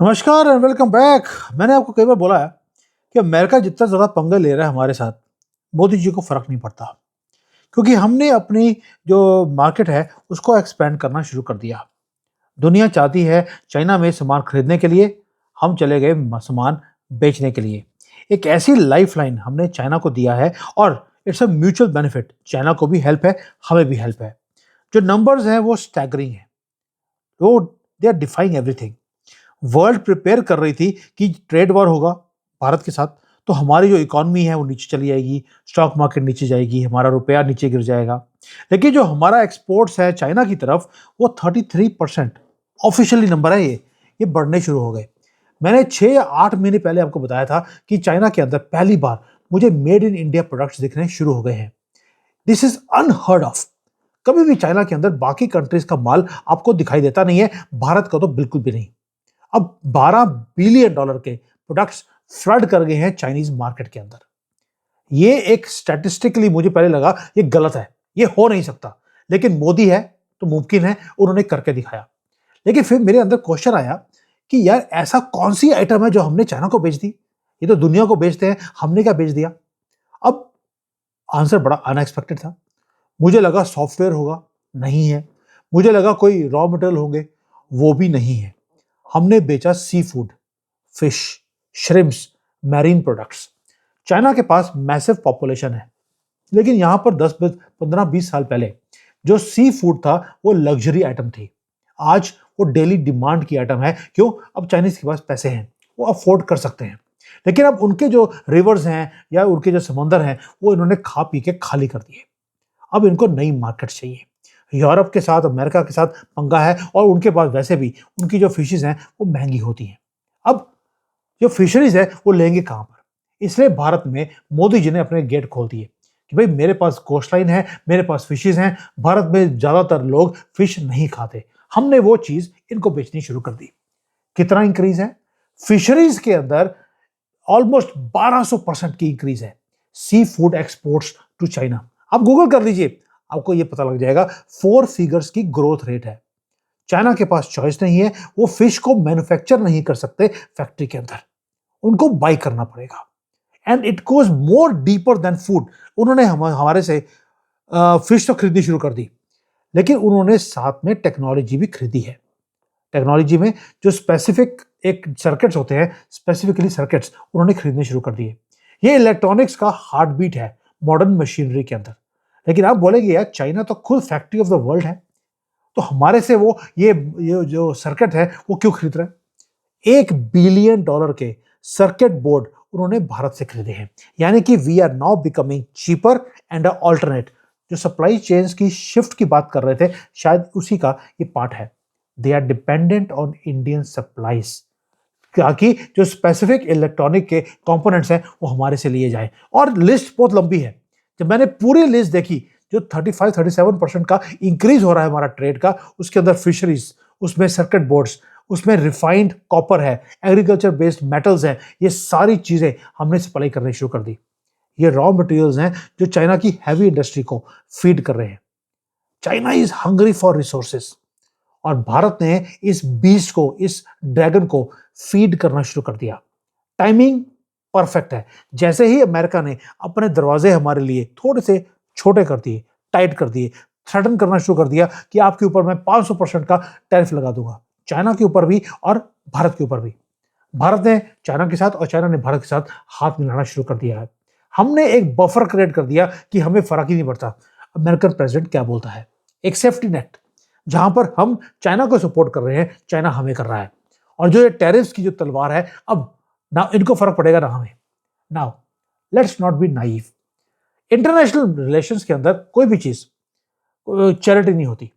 नमस्कार and welcome back. मैंने आपको कई बार बोला है कि अमेरिका जितना ज़्यादा पंगे ले रहा है हमारे साथ, मोदी जी को फ़र्क नहीं पड़ता, क्योंकि हमने अपनी जो मार्केट है उसको एक्सपेंड करना शुरू कर दिया। दुनिया चाहती है चाइना में सामान खरीदने के लिए, हम चले गए सामान बेचने के लिए। एक ऐसी लाइफलाइन हमने चाइना को दिया है और it's a mutual benefit. China को भी हेल्प है, हमें भी हेल्प है। जो नंबर्स हैं वो स्टैगरिंग है, वो they are defying everything. World prepare कर रही थी कि ट्रेड वॉर होगा भारत के साथ, तो हमारी जो इकोनॉमी है वो नीचे चली जाएगी, स्टॉक मार्केट नीचे जाएगी, हमारा रुपया नीचे गिर जाएगा। लेकिन जो हमारा एक्सपोर्ट्स है चाइना की तरफ, वो 33% ऑफिशियली नंबर है, ये बढ़ने शुरू हो गए। मैंने 6 या 8 महीने पहले आपको बताया था कि चाइना के अंदर पहली बार मुझे मेड इन इंडिया प्रोडक्ट्स दिखने शुरू हो गए हैं। This is unheard of. कभी भी चाइना के अंदर बाकी कंट्रीज का माल आपको दिखाई देता नहीं है, भारत का तो बिल्कुल भी नहीं। अब 12 बिलियन डॉलर के प्रोडक्ट्स फ्लड कर गए हैं चाइनीज मार्केट के अंदर। ये एक स्टैटिस्टिकली मुझे पहले लगा ये गलत है, ये हो नहीं सकता, लेकिन मोदी है तो मुमकिन है, उन्होंने करके दिखाया। लेकिन फिर मेरे अंदर क्वेश्चन आया कि यार ऐसा कौन सी आइटम है जो हमने चाइना को बेच दी? ये तो दुनिया को बेचते हैं, हमने क्या बेच दिया? अब आंसर बड़ा अनएक्सपेक्टेड था। मुझे लगा सॉफ्टवेयर होगा, नहीं है। मुझे लगा कोई रॉ मटेरियल होंगे, वो भी नहीं है। हमने बेचा seafood, fish, shrimps, marine products. China के पास मैसिव पॉपुलेशन है, लेकिन यहां पर 10 15 20 साल पहले जो सी फूड था वो लग्जरी आइटम थी। आज वो डेली डिमांड की आइटम है। क्यों? अब चाइनीज के पास पैसे हैं, वो अफोर्ड कर सकते हैं। लेकिन अब उनके जो रिवर्स हैं या उनके जो समंदर हैं वो इन्होंने खा पी के खाली कर दिए। अब इनको नई मार्केट चाहिए। यूरोप के साथ, अमेरिका के साथ पंगा है, और उनके पास वैसे भी उनकी जो फिशेज हैं वो महंगी होती हैं। अब जो फिशरीज है वो लेंगे कहां पर? इसलिए भारत में मोदी जी ने अपने गेट खोल दिए कि भाई मेरे पास कोस्ट लाइन है, मेरे पास फिशेज हैं। भारत में ज्यादातर लोग फिश नहीं खाते, हमने वो चीज इनको बेचनी शुरू कर दी। कितना इंक्रीज है फिशरीज के अंदर? ऑलमोस्ट 1200% की इंक्रीज है sea food exports to China. आप गूगल कर लीजिए, आपको यह पता लग जाएगा। 4 फिगर्स की ग्रोथ रेट है। चाइना के पास चॉइस नहीं है, वो फिश को मैन्युफैक्चर नहीं कर सकते फैक्ट्री के अंदर, उनको बाई करना पड़ेगा। And it goes more deeper than food. उन्होंने हमारे से फिश तो खरीदनी शुरू कर दी, लेकिन उन्होंने साथ में टेक्नोलॉजी भी खरीदी है। टेक्नोलॉजी में जो स्पेसिफिक एक सर्किट्स होते हैं, स्पेसिफिकली सर्किट्स उन्होंने खरीदने शुरू कर दिए। ये इलेक्ट्रॉनिक्स का हार्ट बीट है मॉडर्न मशीनरी के अंदर। लेकिन आप बोलेंगे यार चाइना तो खुद फैक्ट्री ऑफ द वर्ल्ड है, तो हमारे से वो ये जो सर्किट है वो क्यों खरीद रहे हैं? $1 बिलियन के सर्किट बोर्ड उन्होंने भारत से खरीदे हैं। यानी कि we are now becoming cheaper and alternate. जो सप्लाई चेन्स की शिफ्ट की बात कर रहे थे, शायद उसी का ये पार्ट है। They are dependent on Indian supplies, ताकि जो स्पेसिफिक इलेक्ट्रॉनिक के कंपोनेंट्स हैं वो हमारे से लिए जाए। और लिस्ट बहुत लंबी है। जब मैंने पूरी लिस्ट देखी, जो 35-37% का इंक्रीज हो रहा है हमारा ट्रेड का, उसके अंदर फिशरीज, उसमें सर्किट बोर्ड्स, उसमें रिफाइंड कॉपर है, एग्रीकल्चर बेस्ड मेटल्स हैं, ये सारी चीजें हमने सप्लाई करनी शुरू कर दी। ये रॉ मटेरियल्स हैं जो चाइना की हैवी इंडस्ट्री को फीड कर रहे हैं। China is hungry for resources, और भारत ने इस बीस्ट को, इस ड्रैगन को फीड करना शुरू कर दिया। टाइमिंग परफेक्ट है। जैसे ही अमेरिका ने अपने दरवाजे हमारे लिए थोड़े से छोटे कर दिए, टाइट कर दिए, थ्रेटन करना शुरू कर दिया कि आपके ऊपर मैं 500% का टैरिफ लगा दूंगा, चाइना के ऊपर भी और भारत के ऊपर भी। भारत ने चाइना के साथ और चाइना ने भारत के साथ हाथ मिलाना शुरू कर दिया है। हमने एक बफर क्रिएट कर दिया कि हमें फर्क ही नहीं पड़ता अमेरिकन प्रेसिडेंट क्या बोलता है। एक सेफ्टी नेट, जहां पर हम चाइना को सपोर्ट कर रहे हैं, चाइना हमें कर रहा है। और जो ये टैरिफ्स की जो तलवार है, अब ना इनको फर्क पड़ेगा ना हमें। Now let's not be naive. International relations के अंदर कोई भी चीज चैरिटी नहीं होती।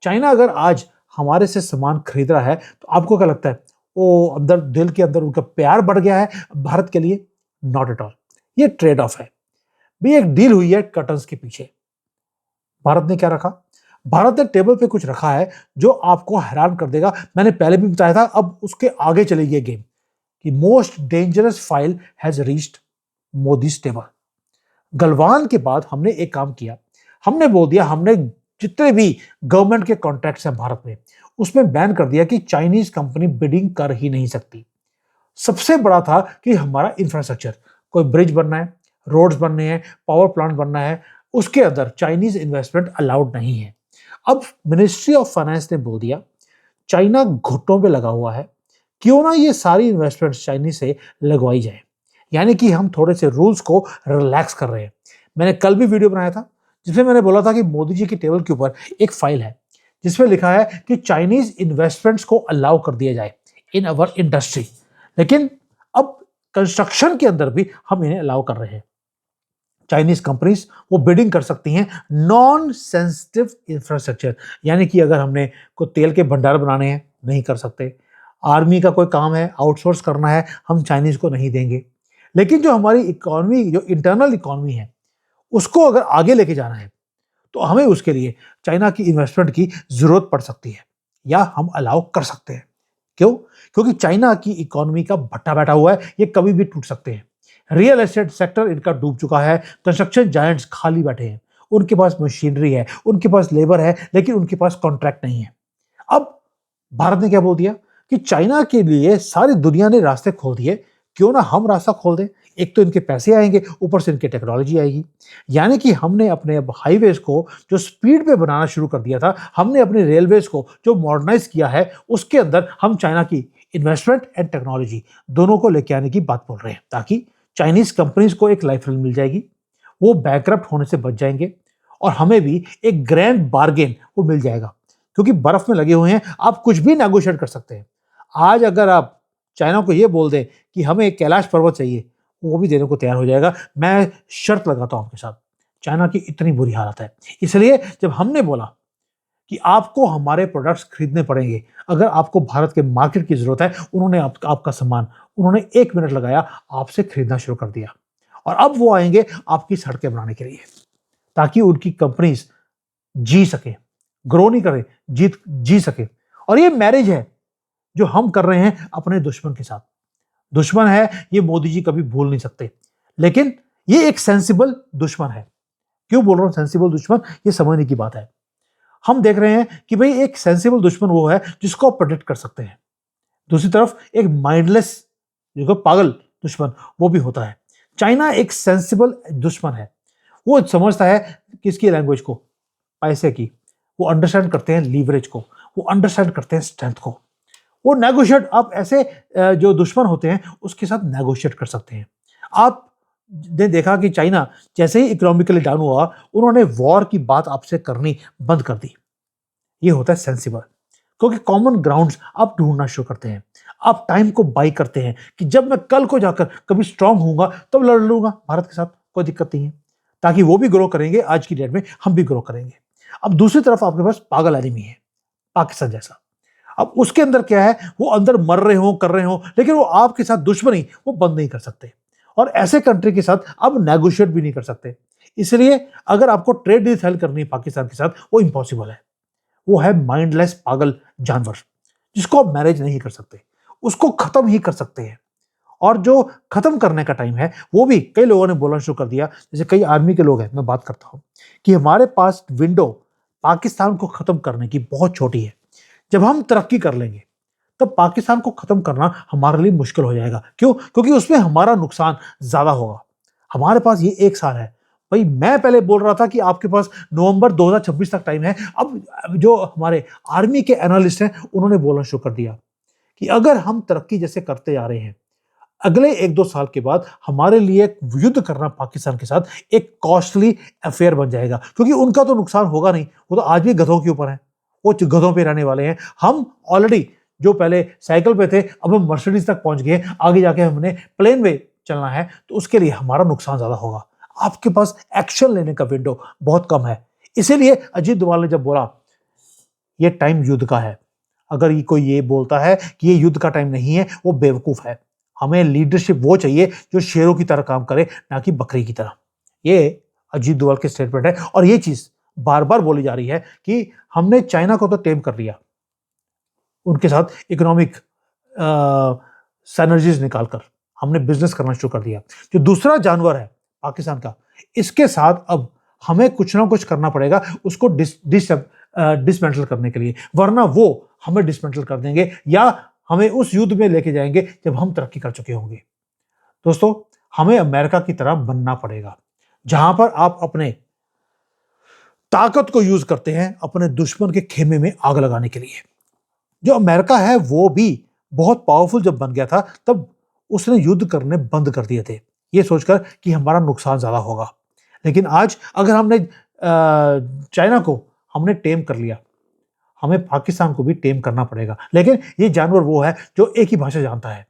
चाइना अगर आज हमारे से सामान खरीद रहा है, तो आपको क्या लगता है वो अंदर दिल के अंदर उनका प्यार बढ़ गया है भारत के लिए? Not at all. ये ट्रेड ऑफ है भी। एक डील हुई है कर्टन्स के पीछे। भारत ने क्या रखा? भारत ने टेबल पे कुछ रखा है जो आपको हैरान कर देगा। मैंने पहले भी बताया था, अब उसके आगे चली गई गेम कि most dangerous file has reached Modi's table. Galwan के बाद हमने एक काम किया, हमने बोल दिया हमने जितने भी गवर्नमेंट के कॉन्ट्रैक्ट्स हैं भारत में, उसमें बैन कर दिया कि चाइनीज कंपनी बिडिंग कर ही नहीं सकती। सबसे बड़ा था कि हमारा इंफ्रास्ट्रक्चर, कोई ब्रिज बनना है, रोड्स बनने हैं, पावर प्लांट बनना है, उसके अंदर चाइनीज इन्वेस्टमेंट अलाउड नहीं है। अब मिनिस्ट्री ऑफ फाइनेंस ने बोल दिया चाइना घुटनों पे लगा हुआ है, क्यों ना ये सारी इन्वेस्टमेंट चाइनीज से लगवाई जाए। यानी कि हम थोड़े से रूल्स को रिलैक्स कर रहे हैं। मैंने कल भी वीडियो बनाया था जिसमें मैंने बोला था कि मोदी जी की टेबल के ऊपर एक फाइल है जिसमें लिखा है कि चाइनीज इन्वेस्टमेंट्स को अलाउ कर दिया जाए इन अवर इंडस्ट्री, लेकिन अब कंस्ट्रक्शन के अंदर भी हम इन्हें अलाउ कर रहे हैं। चाइनीज कंपनीज वो बिडिंग कर सकती हैं नॉन सेंसिटिव इंफ्रास्ट्रक्चर, यानी कि अगर हमने कोई तेल के भंडार बनाने हैं नहीं कर सकते, आर्मी का कोई काम है आउटसोर्स करना है हम चाइनीज को नहीं देंगे। लेकिन जो हमारी इकोनॉमी, जो इंटरनल इकोनॉमी है, उसको अगर आगे लेके जाना है तो हमें उसके लिए चाइना की इन्वेस्टमेंट की जरूरत पड़ सकती है या हम अलाउ कर सकते हैं। क्यों? क्योंकि चाइना की इकोनॉमी का भट्टा बैठा हुआ है, ये कभी भी टूट सकते हैं। रियल एस्टेट सेक्टर इनका डूब चुका है, कंस्ट्रक्शन जायंट्स खाली बैठे हैं, उनके पास मशीनरी है, उनके पास लेबर है, लेकिन उनके पास कॉन्ट्रैक्ट नहीं है। अब भारत ने क्या बोल दिया कि चाइना के लिए सारी दुनिया ने रास्ते खोल दिए, क्यों ना हम रास्ता खोल दें। एक तो इनके पैसे आएंगे, ऊपर से इनकी टेक्नोलॉजी आएगी। यानी कि हमने अपने अब हाईवेज को जो स्पीड पे बनाना शुरू कर दिया था, हमने अपने रेलवेज को जो मॉडर्नाइज किया है, उसके अंदर हम चाइना की इन्वेस्टमेंट एंड टेक्नोलॉजी दोनों को लेके आने की बात बोल रहे हैं, ताकि चाइनीज कंपनीज को एक लाइफलाइन मिल जाएगी, वो बैंकरप्ट होने से बच जाएंगे और हमें भी एक ग्रैंड बार्गेन वो मिल जाएगा। क्योंकि बर्फ में लगे हुए हैं, आप कुछ भी नेगोशिएट कर सकते हैं। आज अगर आप चाइना को ये बोल दें कि हमें एक कैलाश पर्वत चाहिए, वो भी देने को तैयार हो जाएगा। मैं शर्त लगाता हूं आपके साथ, चाइना की इतनी बुरी हालत है। इसलिए जब हमने बोला कि आपको हमारे प्रोडक्ट्स खरीदने पड़ेंगे, अगर आपको भारत के मार्केट की जरूरत है, उन्होंने आपका सामान उन्होंने 1 मिनट लगाया आपसे खरीदना शुरू कर दिया। और अब वो आएंगे आपकी सड़कें बनाने के लिए, ताकि उनकी कंपनीज जी सके, ग्रो नहीं करे, जी सके। और ये मैरिज है जो हम कर रहे हैं अपने दुश्मन के साथ। दुश्मन है ये मोदी जी कभी भूल नहीं सकते, लेकिन ये एक सेंसिबल दुश्मन है। क्यों बोल रहा हूं सेंसिबल दुश्मन, ये समझने की बात है। हम देख रहे हैं कि भाई एक सेंसिबल दुश्मन वो है जिसको आप प्रोटेक्ट कर सकते हैं, दूसरी तरफ एक माइंडलेस जो पागल दुश्मन वो भी होता है। चाइना एक सेंसिबल दुश्मन है, वो समझता है किसकी लैंग्वेज को, पैसे की। वो अंडरस्टैंड करते हैं लीवरेज को, वो अंडरस्टैंड करते हैं स्ट्रेंथ को। वो नेगोशिएट, आप ऐसे जो दुश्मन होते हैं उसके साथ नेगोशिएट कर सकते हैं। आप ने देखा कि चाइना जैसे ही इकोनॉमिकली डाउन हुआ, उन्होंने वॉर की बात आपसे करनी बंद कर दी। ये होता है सेंसिबल, क्योंकि कॉमन ग्राउंड्स आप ढूंढना शुरू करते हैं। आप टाइम को बाई करते हैं कि जब मैं कल को जाकर कभी स्ट्रांग होऊंगा तब लड़ लूंगा भारत के साथ, कोई दिक्कत नहीं है, ताकि वो भी ग्रो करेंगे, आज की डेट में हम भी ग्रो करेंगे। अब दूसरी तरफ आपके पास पागल एनिमी है, पाकिस्तान जैसा। अब उसके अंदर क्या है, वो अंदर मर रहे हो, कर रहे हो, लेकिन वो आपके साथ दुश्मनी वो बंद नहीं कर सकते, और ऐसे कंट्री के साथ अब नेगोशिएट भी नहीं कर सकते। इसलिए अगर आपको ट्रेड डील सेल करनी है पाकिस्तान के साथ, वो इम्पॉसिबल है। वो है माइंडलेस पागल जानवर, जिसको आप मैनेज नहीं कर सकते, उसको खत्म ही कर सकते हैं। और जो खत्म करने का टाइम है, वो भी कई लोगों ने बोलना शुरू कर दिया, जैसे कई आर्मी के लोग हैं, मैं बात करता हूं कि हमारे पास विंडो पाकिस्तान को खत्म करने की बहुत छोटी है। जब हम तरक्की कर लेंगे तब पाकिस्तान को खत्म करना हमारे लिए मुश्किल हो जाएगा। क्यों? क्योंकि उसमें हमारा नुकसान ज्यादा होगा। हमारे पास ये 1 साल है। भाई मैं पहले बोल रहा था कि आपके पास नवंबर 2026 तक टाइम है। अब जो हमारे आर्मी के एनालिस्ट हैं, उन्होंने बोलना शुरू कर दिया कि अगर हम तरक्की जैसे करते जा रहे हैं, अगले 1-2 साल के बाद हमारे लिए युद्ध करना पाकिस्तान के साथ एक कॉस्टली अफेयर बन जाएगा। क्योंकि उनका तो नुकसान होगा नहीं, वो तो आज भी गधों के ऊपर है, वो गधों पे रहने वाले हैं। हम ऑलरेडी जो पहले साइकिल पे थे, अब हम मर्सिडीज तक पहुंच गए, आगे जाके हमने प्लेन में चलना है, तो उसके लिए हमारा नुकसान ज्यादा होगा। आपके पास एक्शन लेने का विंडो बहुत कम है। इसीलिए अजीत डोभाल ने जब बोला ये टाइम युद्ध का है, अगर ये कोई ये बोलता है कि ये युद्ध का टाइम नहीं है, वो बेवकूफ है। हमें लीडरशिप वो चाहिए जो शेरों की तरह काम करे, ना कि बकरी की तरह। ये अजीत डोभाल के स्टेटमेंट है, और ये चीज बार बार बोली जा रही है कि हमने चाइना को तो टेम कर लिया, उनके साथ इकोनॉमिक सिनर्जीज निकालकर हमने बिजनेस करना शुरू कर दिया। जो दूसरा जानवर है पाकिस्तान का, इसके साथ अब हमें कुछ ना कुछ करना पड़ेगा उसको डिसमेंटल करने के लिए, वरना वो हमें डिसमेंटल कर देंगे या हमें उस युद्ध में लेके जाएंगे जब हम तरक्की कर चुके होंगे। दोस्तों, हमें अमेरिका की तरह बनना पड़ेगा, जहां पर आप अपने ताकत को यूज करते हैं अपने दुश्मन के खेमे में आग लगाने के लिए। जो अमेरिका है वो भी बहुत पावरफुल जब बन गया था तब उसने युद्ध करने बंद कर दिए थे, ये सोचकर कि हमारा नुकसान ज्यादा होगा। लेकिन आज अगर हमने चाइना को हमने टेम कर लिया, हमें पाकिस्तान को भी टेम करना पड़ेगा। लेकिन ये जानवर वो है जो एक ही भाषा जानता है,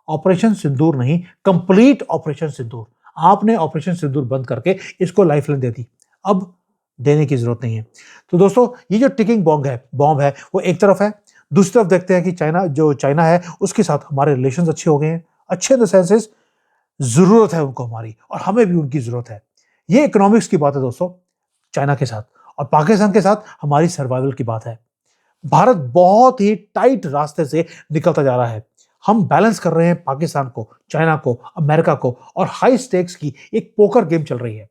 ऑपरेशन सिंदूर नहीं, कंप्लीट ऑपरेशन सिंदूर। आपने ऑपरेशन सिंदूर बंद करके इसको लाइफलाइन दे दी, अब देने की जरूरत नहीं है। तो दोस्तों, ये जो टिकिंग बॉम्ब है वो एक तरफ है, दूसरी तरफ देखते हैं कि चाइना है उसके साथ हमारे रिलेशंस अच्छे हो गए हैं। अच्छे इन द सेंसेस जरूरत है उनको हमारी, और हमें भी उनकी जरूरत है। ये इकोनॉमिक्स की बात है दोस्तों, चाइना के साथ और पाकिस्तान के साथ हमारी सर्वाइवल की बात है। भारत बहुत ही टाइट रास्ते से निकलता जा रहा है। हम बैलेंस कर रहे हैं पाकिस्तान को, चाइना को, अमेरिका को, और हाई स्टेक्स की एक पोकर गेम चल रही है।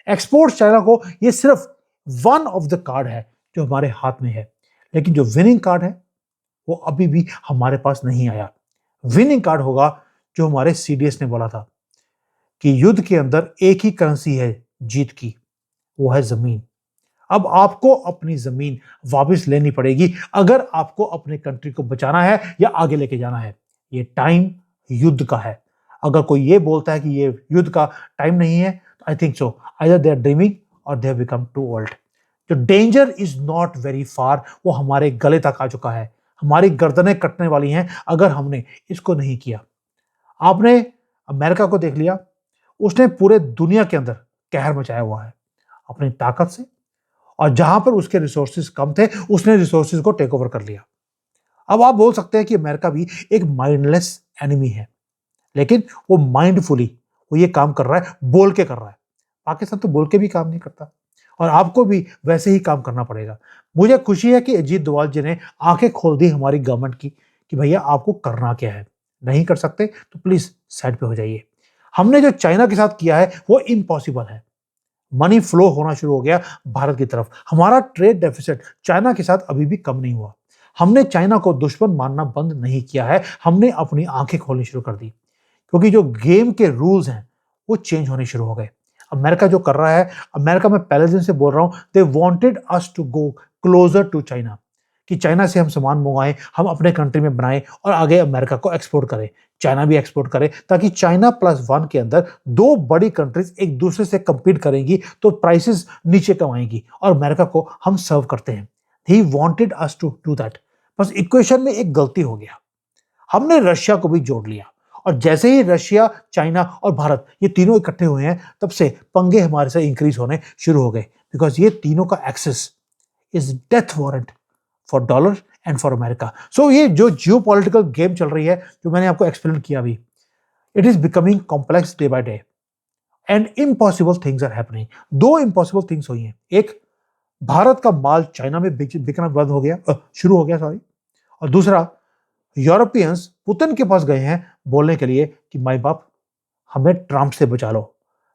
एक्सपोर्ट चाइना को ये सिर्फ वन ऑफ द कार्ड है जो हमारे हाथ में है, लेकिन जो विनिंग कार्ड है वो अभी भी हमारे पास नहीं आया। विनिंग कार्ड होगा जो हमारे सीडीएस ने बोला था कि युद्ध के अंदर एक ही करेंसी है जीत की, वो है जमीन। अब आपको अपनी जमीन वापस लेनी पड़ेगी अगर आपको अपने कंट्री को बचाना है या आगे लेके जाना है। ये टाइम युद्ध का है। अगर कोई ये बोलता है कि ये युद्ध का टाइम नहीं है, तो I think so either they are dreaming और they have become too old. जो danger is not very far, वो हमारे गले तक आ चुका है, हमारी गर्दनें कटने वाली हैं अगर हमने इसको नहीं किया। आपने अमेरिका को देख लिया, उसने पूरे दुनिया के अंदर कहर मचाया हुआ है अपनी ताकत से, और जहां पर उसके रिसोर्सेज कम थे उसने रिसोर्सेज को टेक ओवर कर लिया। अब आप बोल सकते हैं कि अमेरिका भी एक माइंडलेस एनिमी है, लेकिन वो माइंडफुली वो ये काम कर रहा है, बोल के कर रहा है। पाकिस्तान तो बोल के भी काम नहीं करता, और आपको भी वैसे ही काम करना पड़ेगा। मुझे खुशी है कि अजीत डोभाल जी ने आंखें खोल दी हमारी गवर्नमेंट की कि भैया आपको करना क्या है। नहीं कर सकते तो प्लीज साइड पे हो जाइए। हमने जो चाइना के साथ किया है वो इम्पॉसिबल है। मनी फ्लो होना शुरू हो गया भारत की तरफ। हमारा ट्रेड डेफिसिट चाइना के साथ अभी भी कम नहीं हुआ। हमने चाइना को दुश्मन मानना बंद नहीं किया है, हमने अपनी आंखें खोलनी शुरू कर दी, क्योंकि जो गेम के रूल्स हैं वो चेंज होने शुरू हो गए। अमेरिका जो कर रहा है, अमेरिका में पहले दिन से बोल रहा हूं, they wanted us to go closer to China, कि चाइना से हम सामान मंगाएं, हम अपने कंट्री में बनाएं और आगे अमेरिका को एक्सपोर्ट करें, चाइना भी एक्सपोर्ट करे, ताकि चाइना +1 के अंदर दो बड़ी कंट्रीज एक दूसरे से कंपीट करेंगी तो प्राइसेस नीचे कम आएंगी और अमेरिका को हम सर्व करते हैं। He wanted us to do that. बस इक्वेशन में एक गलती हो गया, हमने रशिया को भी जोड़ लिया, और जैसे ही रशिया, चाइना और भारत ये तीनों इकट्ठे हुए हैं तब से पंगे हमारे से इंक्रीज होने शुरू हो गए, बिकॉज ये तीनों का access is death warrant for dollar and for America. So ये जो जियोपॉलिटिकल गेम चल रही है, जो मैंने आपको एक्सप्लेन किया अभी, it is becoming complex day by day and impossible things are happening. दो इम्पॉसिबल थिंग्स हुई हैं, एक भारत का माल चाइना में बिकना बंद हो गया, शुरू हो गया सॉरी, और दूसरा यूरोपियंस पुतिन के पास गए हैं बोलने के लिए कि माई बाप हमें ट्रंप से बचा लो।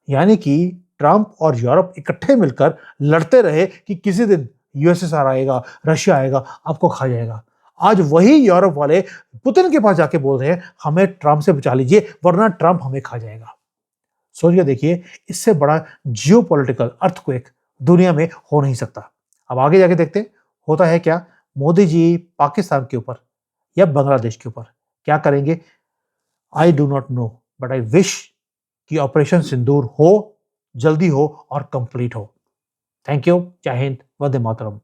यानी कि ट्रंप और यूरोप इकट्ठे मिलकर लड़ते रहे कि किसी दिन यूएसएसआर आएगा, रशिया आएगा, आपको खा जाएगा। आज वही यूरोप वाले पुतिन के पास जाके बोल रहे हैं हमें ट्रंप से बचा लीजिए वरना ट्रंप हमें खा जाएगा। सोचिए, देखिए, इससे बड़ा जियोपॉलिटिकल अर्थक्वेक दुनिया में हो नहीं सकता। अब आगे जाके देखते होता है क्या। मोदी जी पाकिस्तान के ऊपर या बांग्लादेश के ऊपर क्या करेंगे, I do not know, but I wish कि ऑपरेशन सिंदूर हो, जल्दी हो और कंप्लीट हो। Thank you. जय हिंद, वंदे मातरम।